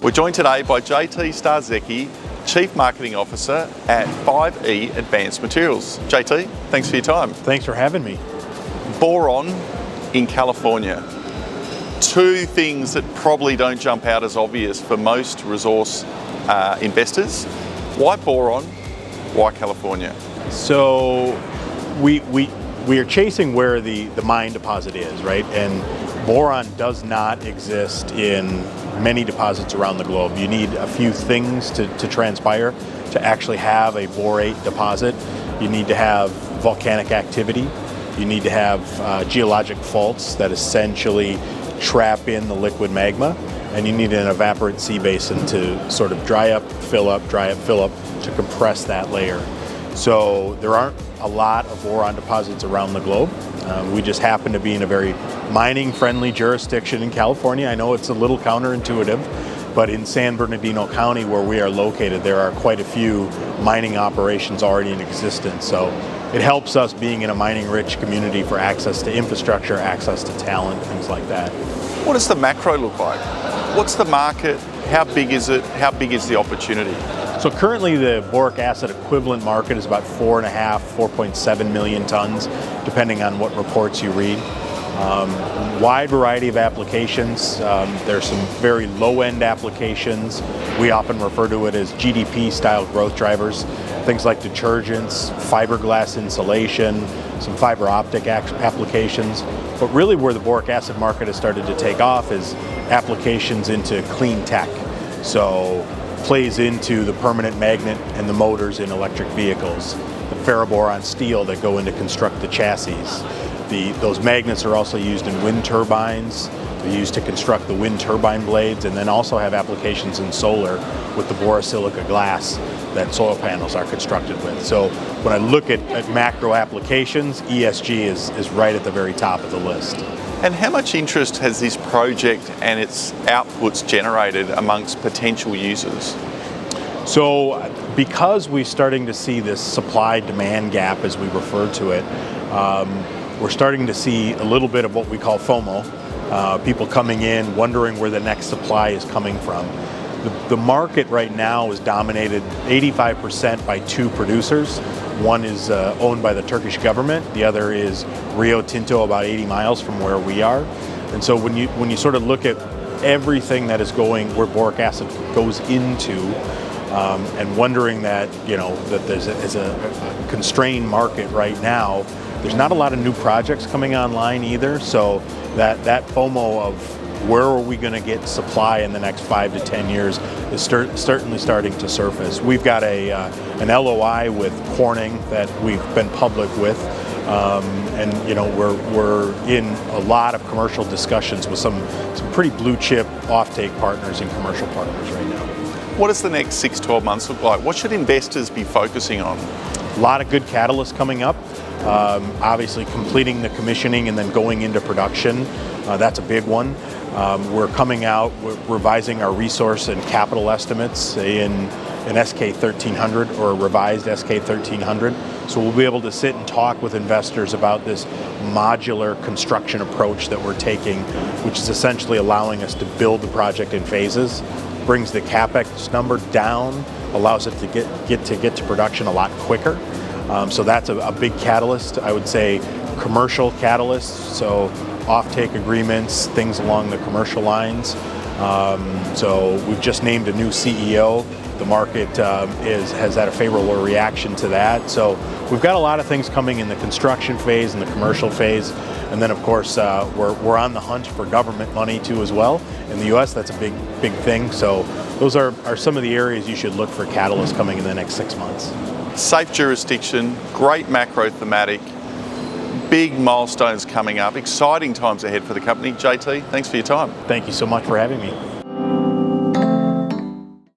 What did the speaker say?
We're joined today by JT Starzecki, Chief Marketing Officer at 5E Advanced Materials. JT, thanks for your time. Thanks for having me. Boron in California. Two things that probably don't jump out as obvious for most resource investors. Why boron? Why California? So we are chasing where the mine deposit is, right? And boron does not exist in many deposits around the globe. You need a few things to transpire to actually have a borate deposit. You need to have volcanic activity. You need to have geologic faults that essentially trap in the liquid magma. And you need an evaporate sea basin to sort of dry up, fill up, to compress that layer. So there aren't a lot of boron deposits around the globe. We just happen to be in a very mining-friendly jurisdiction in California. I know it's a little counterintuitive, but in San Bernardino County, where we are located, there are quite a few mining operations already in existence. So it helps us being in a mining-rich community for access to infrastructure, access to talent, things like that. What does the macro look like? What's the market? How big is it? How big is the opportunity? So currently the boric acid equivalent market is about 4.7 million tons, depending on what reports you read. Wide variety of applications. There's some very low-end applications. We often refer to it as GDP-style growth drivers. Things like detergents, fiberglass insulation, some fiber optic applications. But really where the boric acid market has started to take off is applications into clean tech. So plays into the permanent magnet and the motors in electric vehicles, the ferroboron steel that go in to construct the chassis. Those magnets are also used in wind turbines. They're used to construct the wind turbine blades, and then also have applications in solar with the borosilica glass that solar panels are constructed with. So when I look at macro applications, ESG is right at the very top of the list. And how much interest has this project and its outputs generated amongst potential users? So because we're starting to see this supply-demand gap, as we refer to it, we're starting to see a little bit of what we call FOMO, people coming in, wondering where the next supply is coming from. The market right now is dominated 85% by two producers. One is owned by the Turkish government. The other is Rio Tinto, about 80 miles from where we are. And so when you sort of look at everything that is going where boric acid goes into, and wondering that that there's a constrained market right now, there's not a lot of new projects coming online either. So that FOMO of where are we going to get supply in the next 5 to 10 years is certainly starting to surface. We've got an LOI with Corning that we've been public with, and we're in a lot of commercial discussions with some pretty blue chip offtake partners and commercial partners right now. What does the next 6-12 months look like? What should investors be focusing on? A lot of good catalysts coming up. Obviously completing the commissioning and then going into production, that's a big one. We're coming out, we're revising our resource and capital estimates in an SK 1300 or a revised SK 1300. So we'll be able to sit and talk with investors about this modular construction approach that we're taking, which is essentially allowing us to build the project in phases, brings the CapEx number down, allows it to get to production a lot quicker. So that's a big catalyst. I would say commercial catalysts, so offtake agreements, things along the commercial lines. So we've just named a new CEO. The market has had a favorable reaction to that. So we've got a lot of things coming in the construction phase and the commercial phase. And then of course we're on the hunt for government money too as well. In the US, that's a big thing. So those are some of the areas you should look for catalysts coming in the next 6 months. Safe jurisdiction, great macro thematic, big milestones coming up, exciting times ahead for the company. JT, thanks for your time. Thank you so much for having me.